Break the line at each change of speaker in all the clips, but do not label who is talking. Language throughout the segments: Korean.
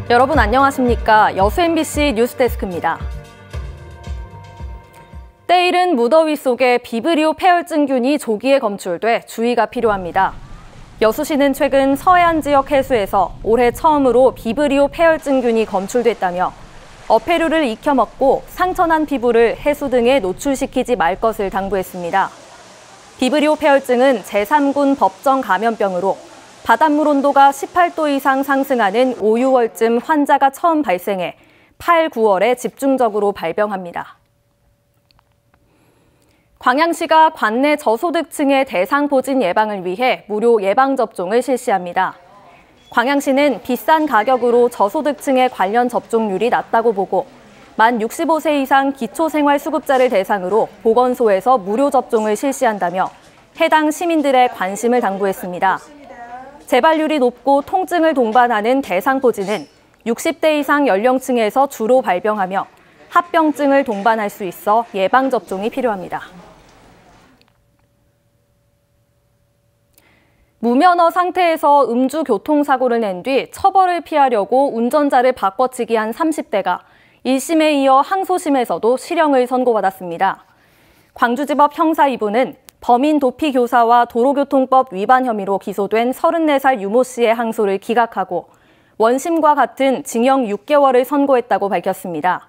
여러분 안녕하십니까? 여수 MBC 뉴스데스크입니다. 때이른 무더위 속에 비브리오 폐혈증균이 조기에 검출돼 주의가 필요합니다. 여수시는 최근 서해안 지역 해수에서 올해 처음으로 비브리오 폐혈증균이 검출됐다며 어패류를 익혀 먹고 상처난 피부를 해수 등에 노출시키지 말 것을 당부했습니다. 비브리오 폐혈증은 제3군 법정 감염병으로 바닷물 온도가 18도 이상 상승하는 5, 6월쯤 환자가 처음 발생해 8, 9월에 집중적으로 발병합니다. 광양시가 관내 저소득층의 대상포진 예방을 위해 무료 예방접종을 실시합니다. 광양시는 비싼 가격으로 저소득층의 관련 접종률이 낮다고 보고 만 65세 이상 기초생활수급자를 대상으로 보건소에서 무료 접종을 실시한다며 해당 시민들의 관심을 당부했습니다. 재발률이 높고 통증을 동반하는 대상포진은 60대 이상 연령층에서 주로 발병하며 합병증을 동반할 수 있어 예방접종이 필요합니다. 무면허 상태에서 음주교통사고를 낸 뒤 처벌을 피하려고 운전자를 바꿔치기 한 30대가 1심에 이어 항소심에서도 실형을 선고받았습니다. 광주지법 형사 2부는 범인 도피 교사와 도로교통법 위반 혐의로 기소된 34살 유모 씨의 항소를 기각하고 원심과 같은 징역 6개월을 선고했다고 밝혔습니다.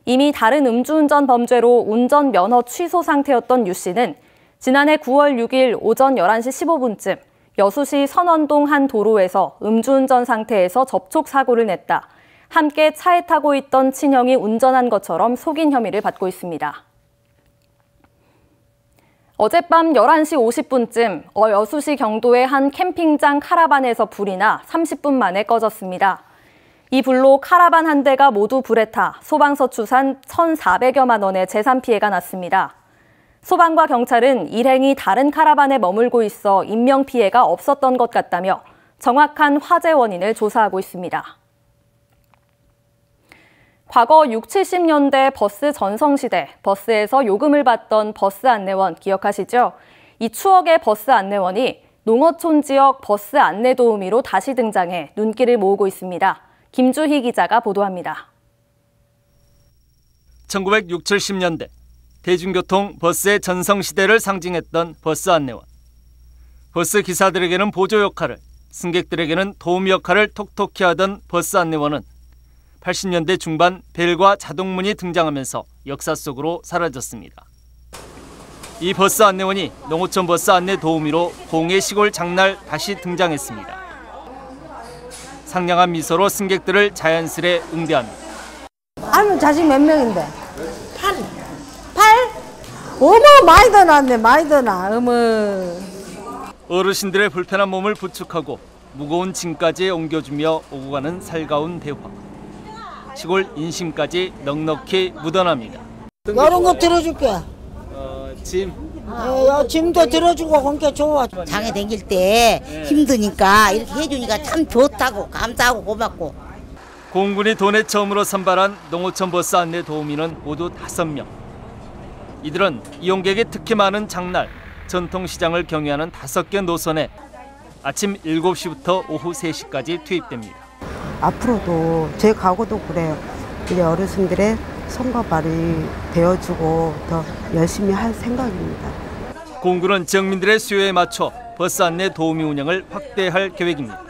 이미 다른 음주운전 범죄로 운전 면허 취소 상태였던 유 씨는 지난해 9월 6일 오전 11시 15분쯤 여수시 선원동 한 도로에서 음주운전 상태에서 접촉사고를 냈다. 함께 차에 타고 있던 친형이 운전한 것처럼 속인 혐의를 받고 있습니다. 어젯밤 11시 50분쯤 여수시 경도의 한 캠핑장 카라반에서 불이 나 30분 만에 꺼졌습니다. 이 불로 카라반 한 대가 모두 불에 타 소방서 추산 1,400여만 원의 재산 피해가 났습니다. 소방과 경찰은 일행이 다른 카라반에 머물고 있어 인명피해가 없었던 것 같다며 정확한 화재 원인을 조사하고 있습니다. 과거 60, 70년대 버스 전성시대, 버스에서 요금을 받던 버스 안내원 기억하시죠? 이 추억의 버스 안내원이 농어촌 지역 버스 안내 도우미로 다시 등장해 눈길을 모으고 있습니다. 김주희 기자가 보도합니다.
1960, 70년대 대중교통 버스의 전성시대를 상징했던 버스 안내원. 버스 기사들에게는 보조 역할을, 승객들에게는 도우미 역할을 톡톡히 하던 버스 안내원은 80년대 중반 벨과 자동문이 등장하면서 역사 속으로 사라졌습니다. 이 버스 안내원이 농어촌 버스 안내 도우미로 공해 시골 장날 다시 등장했습니다. 상냥한 미소로 승객들을 자연스레 응대합니다.
아니 자식 몇 명인데? 8? 어머 많이 더 났네, 많이 더 나. 어머.
어르신들의 불편한 몸을 부축하고 무거운 짐까지 옮겨주며 오고 가는 살가운 대화. 시골 인심까지 넉넉히 묻어납니다.
이런 거 들어줄게.
짐?
짐도 들어주고 그러니까 좋아.
장에 다닐 때 힘드니까 이렇게 해주니까 참 좋다고 감사하고 고맙고.
공군이 도내 처음으로 선발한 농어촌 버스 안내 도우미는 모두 5명. 이들은 이용객이 특히 많은 장날, 전통시장을 경유하는 5개 노선에 아침 7시부터 오후 3시까지 투입됩니다.
앞으로도 제 각오도 그래요. 우리 어르신들의 손과 발이 되어주고 더 열심히 할 생각입니다.
공군은 지역민들의 수요에 맞춰 버스 안내 도우미 운영을 확대할 계획입니다.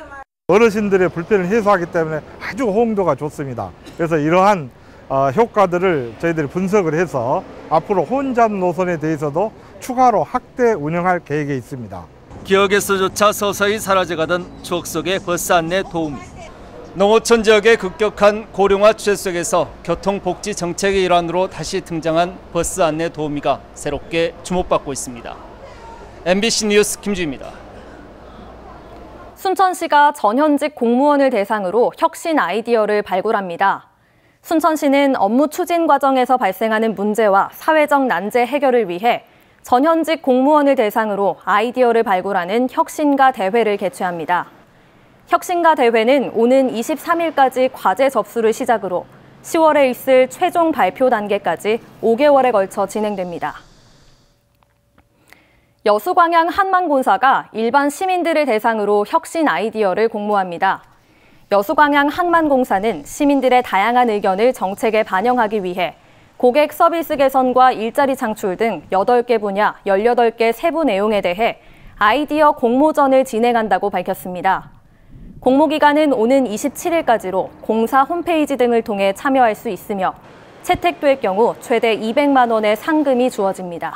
어르신들의 불편을 해소하기 때문에 아주 호응도가 좋습니다. 그래서 이러한 효과들을 저희들이 분석을 해서 앞으로 혼잡 노선에 대해서도 추가로 확대 운영할 계획에 있습니다.
기억에서조차 서서히 사라져가던 추억 속의 버스 안내 도우미. 농어촌 지역의 급격한 고령화 추세 속에서 교통복지 정책의 일환으로 다시 등장한 버스 안내 도우미가 새롭게 주목받고 있습니다. MBC 뉴스 김주희입니다.
순천시가 전현직 공무원을 대상으로 혁신 아이디어를 발굴합니다. 순천시는 업무 추진 과정에서 발생하는 문제와 사회적 난제 해결을 위해 전현직 공무원을 대상으로 아이디어를 발굴하는 혁신가 대회를 개최합니다. 혁신가 대회는 오는 23일까지 과제 접수를 시작으로 10월에 있을 최종 발표 단계까지 5개월에 걸쳐 진행됩니다. 여수광양 한만곤사가 일반 시민들을 대상으로 혁신 아이디어를 공모합니다. 여수광양 항만공사는 시민들의 다양한 의견을 정책에 반영하기 위해 고객 서비스 개선과 일자리 창출 등 8개 분야 18개 세부 내용에 대해 아이디어 공모전을 진행한다고 밝혔습니다. 공모기간은 오는 27일까지로 공사 홈페이지 등을 통해 참여할 수 있으며 채택될 경우 최대 200만 원의 상금이 주어집니다.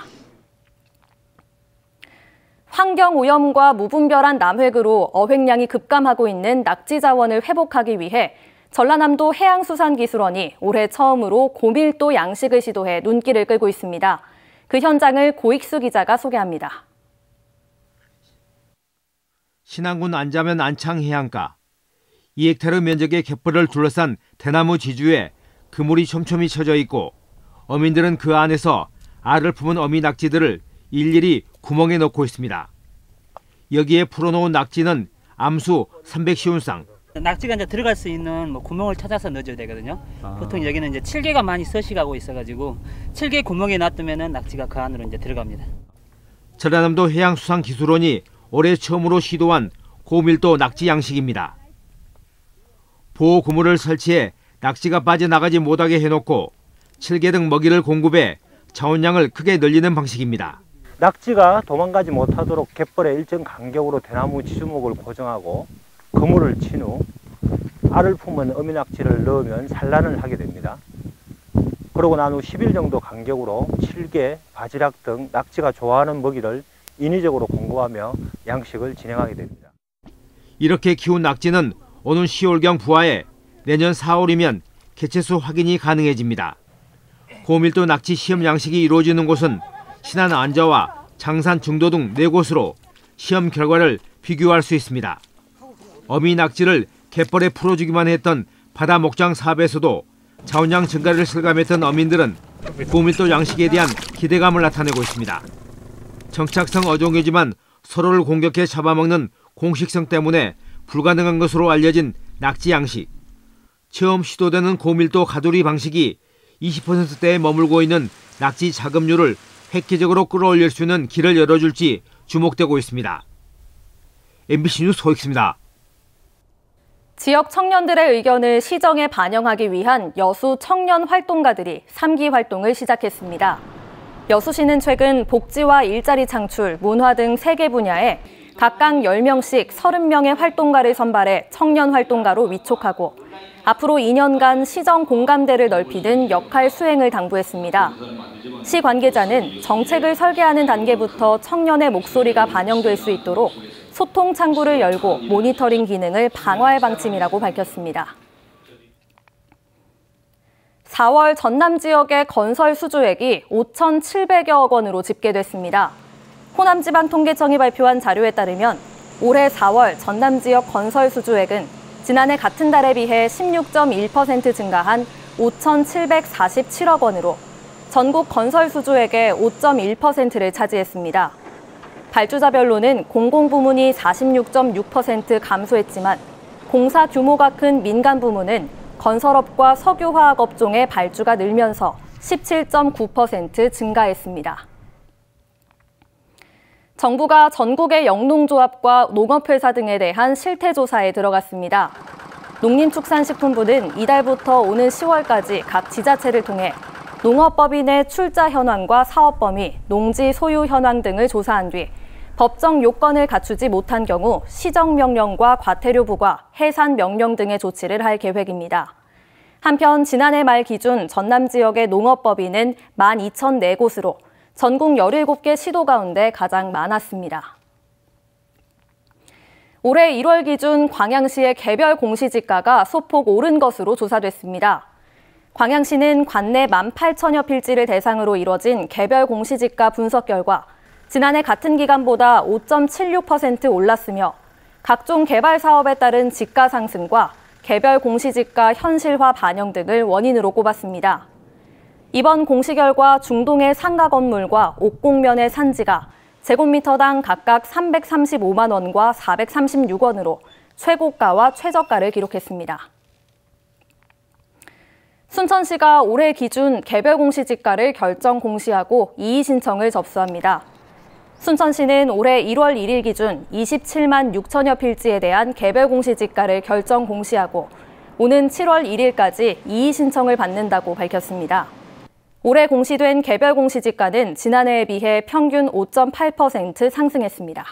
환경오염과 무분별한 남획으로 어획량이 급감하고 있는 낙지 자원을 회복하기 위해 전라남도 해양수산기술원이 올해 처음으로 고밀도 양식을 시도해 눈길을 끌고 있습니다. 그 현장을 고익수 기자가 소개합니다.
신안군 안자면 안창해안가 2헥타르 면적의 갯벌을 둘러싼 대나무 지주에 그물이 촘촘히 쳐져 있고 어민들은 그 안에서 알을 품은 어미 낙지들을 일일이 구멍에 넣고 있습니다. 여기에 풀어놓은 낙지는 암수 310쌍.
낙지가 이제 들어갈 수 있는 구멍을 찾아서 넣어줘야 되거든요. 보통 여기는 이제 칠개가 많이 서식하고 있어가지고 칠개 구멍에 놔두면은 낙지가 그 안으로 이제 들어갑니다.
전라남도 해양수산기술원이 올해 처음으로 시도한 고밀도 낙지 양식입니다. 보호 그물을 설치해 낙지가 빠져나가지 못하게 해놓고 칠개 등 먹이를 공급해 자원량을 크게 늘리는 방식입니다.
낙지가 도망가지 못하도록 갯벌에 일정 간격으로 대나무 지주목을 고정하고 그물을 친 후 알을 품은 어미 낙지를 넣으면 산란을 하게 됩니다. 그러고 난 후 10일 정도 간격으로 칠개, 바지락 등 낙지가 좋아하는 먹이를 인위적으로 공급하며 양식을 진행하게 됩니다.
이렇게 키운 낙지는 오는 10월경 부화해 내년 4월이면 개체수 확인이 가능해집니다. 고밀도 낙지 시험 양식이 이루어지는 곳은 신안 안자와 장산 중도 등 4곳으로 시험 결과를 비교할 수 있습니다. 어미 낙지를 갯벌에 풀어주기만 했던 바다 목장 사업에서도 자원량 증가를 실감했던 어민들은 고밀도 양식에 대한 기대감을 나타내고 있습니다. 정착성 어종이지만 서로를 공격해 잡아먹는 공식성 때문에 불가능한 것으로 알려진 낙지 양식. 처음 시도되는 고밀도 가두리 방식이 20%대에 머물고 있는 낙지 자급률을 획기적으로 끌어올릴 수 있는 길을 열어줄지 주목되고 있습니다. MBC 뉴스 소익수입니다.
지역 청년들의 의견을 시정에 반영하기 위한 여수 청년 활동가들이 3기 활동을 시작했습니다. 여수시는 최근 복지와 일자리 창출, 문화 등 3개 분야에 각각 10명씩 30명의 활동가를 선발해 청년 활동가로 위촉하고 앞으로 2년간 시정 공감대를 넓히는 역할 수행을 당부했습니다. 시 관계자는 정책을 설계하는 단계부터 청년의 목소리가 반영될 수 있도록 소통 창구를 열고 모니터링 기능을 강화할 방침이라고 밝혔습니다. 4월 전남 지역의 건설 수주액이 5,700여억 원으로 집계됐습니다. 호남지방통계청이 발표한 자료에 따르면 올해 4월 전남 지역 건설 수주액은 지난해 같은 달에 비해 16.1% 증가한 5,747억 원으로 전국 건설 수주액의 5.1%를 차지했습니다. 발주자별로는 공공부문이 46.6% 감소했지만 공사 규모가 큰 민간 부문은 건설업과 석유화학 업종의 발주가 늘면서 17.9% 증가했습니다. 정부가 전국의 영농조합과 농업회사 등에 대한 실태조사에 들어갔습니다. 농림축산식품부는 이달부터 오는 10월까지 각 지자체를 통해 농업법인의 출자 현황과 사업 범위, 농지 소유 현황 등을 조사한 뒤 법정 요건을 갖추지 못한 경우 시정명령과 과태료 부과, 해산 명령 등의 조치를 할 계획입니다. 한편 지난해 말 기준 전남 지역의 농업법인은 12,004곳으로 전국 17개 시도 가운데 가장 많았습니다. 올해 1월 기준 광양시의 개별 공시지가가 소폭 오른 것으로 조사됐습니다. 광양시는 관내 18,000여 필지를 대상으로 이뤄진 개별 공시지가 분석 결과 지난해 같은 기간보다 5.76% 올랐으며 각종 개발 사업에 따른 지가 상승과 개별 공시지가 현실화 반영 등을 원인으로 꼽았습니다. 이번 공시 결과 중동의 상가 건물과 옥공면의 산지가 제곱미터당 각각 335만 원과 436원으로 최고가와 최저가를 기록했습니다. 순천시가 올해 기준 개별 공시지가를 결정 공시하고 이의 신청을 접수합니다. 순천시는 올해 1월 1일 기준 27만 6천여 필지에 대한 개별 공시지가를 결정 공시하고 오는 7월 1일까지 이의 신청을 받는다고 밝혔습니다. 올해 공시된 개별 공시지가는 지난해에 비해 평균 5.8% 상승했습니다.